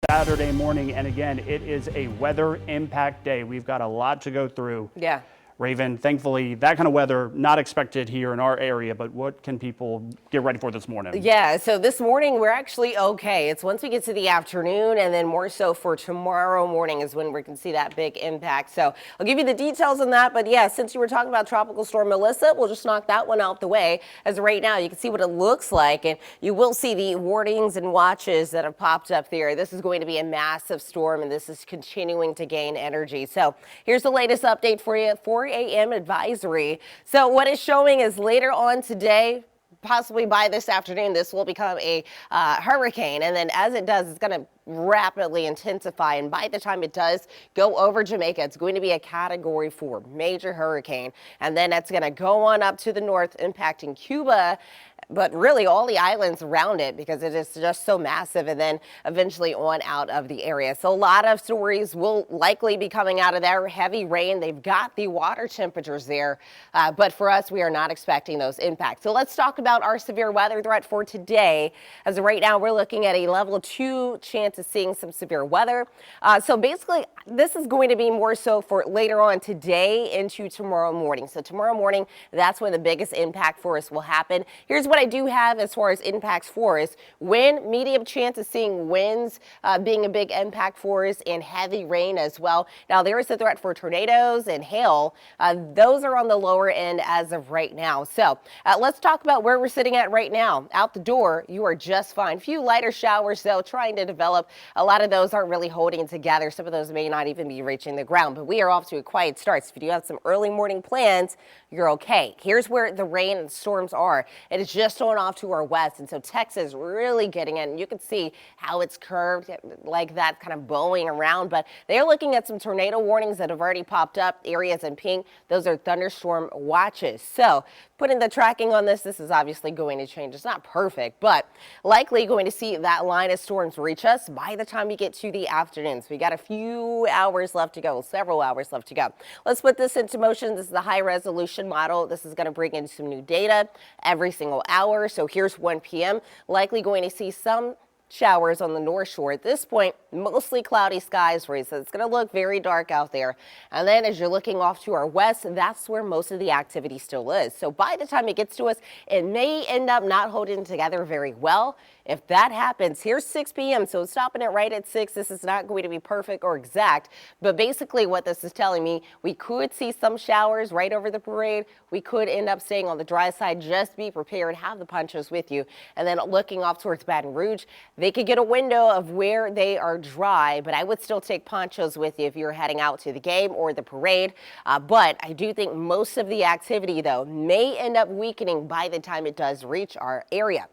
Saturday morning, and again, it is a weather impact day. We've got a lot to go through. Yeah. Raven, thankfully, that kind of weather not expected here in our area, but what can people get ready for this morning? Yeah, so this morning we're actually okay. It's once we get to the afternoon, and then more so for tomorrow morning is when we can see that big impact. So I'll give you the details on that. But yeah, since you were talking about Tropical Storm Melissa, we'll just knock that one out the way. As right now, you can see what it looks like, and you will see the warnings and watches that have popped up there. This is going to be a massive storm, and this is continuing to gain energy. So here's the latest update for you. 4 a.m. advisory. So what it's showing is later on today, possibly by this afternoon, this will become a hurricane. And then as it does, it's going to rapidly intensify. And by the time it does go over Jamaica, it's going to be a Category 4 major hurricane. And then it's going to go on up to the north, impacting Cuba, but really all the islands around it because it is just so massive, and then eventually on out of the area. So a lot of stories will likely be coming out of there. Heavy rain. They've got the water temperatures there, but for us, we are not expecting those impacts. So let's talk about our severe weather threat for today. As of right now, we're looking at a level 2 chance of seeing some severe weather. So basically, this is going to be more so for later on today into tomorrow morning. So tomorrow morning, that's when the biggest impact for us will happen. Here's what I do have as far as impacts for us. Wind, medium chance of seeing winds being a big impact for us, and heavy rain as well. Now, there is a threat for tornadoes and hail. Those are on the lower end as of right now. So let's talk about where we're sitting at right now. Out the door, you are just fine. Few lighter showers, though, trying to develop. A lot of those aren't really holding together. Some of those may not even be reaching the ground, but we are off to a quiet start. So if you do have some early morning plans, you're okay. Here's where the rain and storms are. It is just on off to our west, and so Texas really getting in. You can see how it's curved like that, kind of bowing around, but they're looking at some tornado warnings that have already popped up. Areas in pink, those are thunderstorm watches. So putting the tracking on this is obviously going to change. It's not perfect, but likely going to see that line of storms reach us by the time we get to the afternoon. So we got a few hours left to go, several hours left to go. Let's put this into motion. This is the high resolution model. This is going to bring in some new data every single hour. So here's 1 p.m. Likely going to see some showers on the North Shore. At this point, mostly cloudy skies for you, so it's going to look very dark out there. And then as you're looking off to our west, that's where most of the activity still is. So by the time it gets to us, it may end up not holding together very well. If that happens, here's 6 p.m. So stopping it right at 6. This is not going to be perfect or exact, but basically what this is telling me, we could see some showers right over the parade. We could end up staying on the dry side. Just be prepared. Have the ponchos with you. And then looking off towards Baton Rouge, they could get a window of where they are dry, but I would still take ponchos with you if you're heading out to the game or the parade. But I do think most of the activity, though, may end up weakening by the time it does reach our area.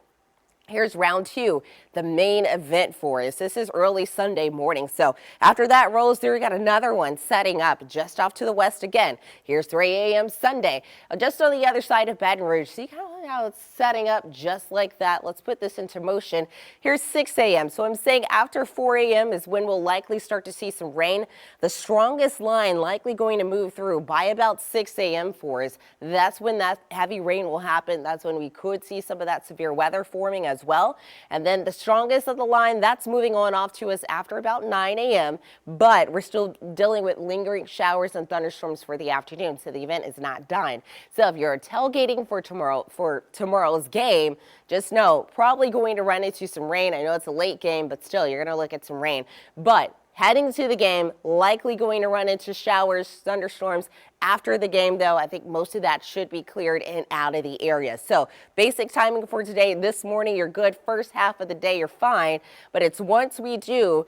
Here's round 2, the main event for us. This is early Sunday morning. So after that rolls through, we got another one setting up just off to the west again. Here's 3 a.m. Sunday, just on the other side of Baton Rouge. See how it's setting up just like that. Let's put this into motion. Here's 6 a.m. So I'm saying after 4 a.m. is when we'll likely start to see some rain. The strongest line likely going to move through by about 6 a.m. for us. That's when that heavy rain will happen. That's when we could see some of that severe weather forming as well. And then the strongest of the line, that's moving on off to us after about 9 a.m. But we're still dealing with lingering showers and thunderstorms for the afternoon. So the event is not done. So if you're tailgating for tomorrow's game, just know probably going to run into some rain. I know it's a late game, but still you're going to look at some rain. But heading to the game, likely going to run into showers, thunderstorms. After the game, though, I think most of that should be cleared and out of the area. So basic timing for today, this morning, you're good. First half of the day, you're fine. But it's once we do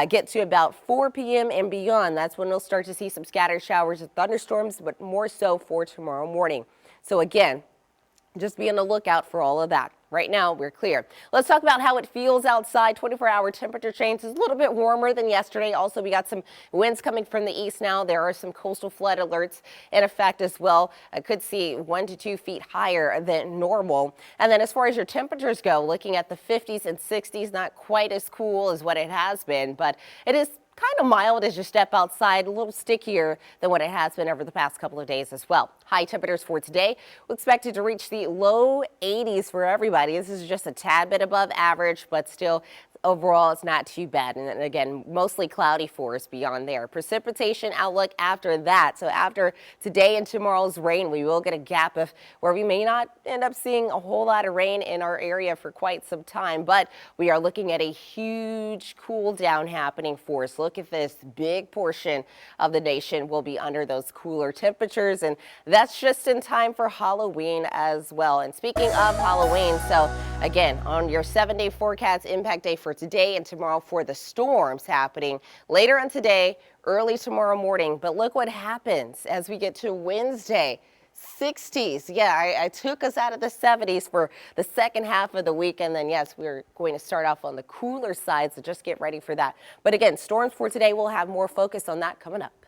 get to about 4 p.m. and beyond, that's when we'll start to see some scattered showers and thunderstorms, but more so for tomorrow morning. So again, just be on the lookout for all of that. Right now, we're clear. Let's talk about how it feels outside. 24-hour temperature change is a little bit warmer than yesterday. Also, we got some winds coming from the east now. There are some coastal flood alerts in effect as well. I could see 1 to 2 feet higher than normal. And then as far as your temperatures go, looking at the 50s and 60s, not quite as cool as what it has been, but it is kind of mild as you step outside, a little stickier than what it has been over the past couple of days as well. High temperatures for today, we expected to reach the low 80s for everybody. This is just a tad bit above average, but still overall, it's not too bad. And then again, mostly cloudy for us beyond there. Precipitation outlook after that. So after today and tomorrow's rain, we will get a gap of where we may not end up seeing a whole lot of rain in our area for quite some time, but we are looking at a huge cool down happening for us. Look at this big portion of the nation will be under those cooler temperatures, and that's just in time for Halloween as well. And speaking of Halloween, so again, on your 7-day forecast, impact day for today and tomorrow for the storms happening later on today, early tomorrow morning. But look what happens as we get to Wednesday. 60s. Yeah, I took us out of the 70s for the second half of the week. And then, yes, we're going to start off on the cooler side. So just get ready for that. But again, storms for today, we'll have more focus on that coming up.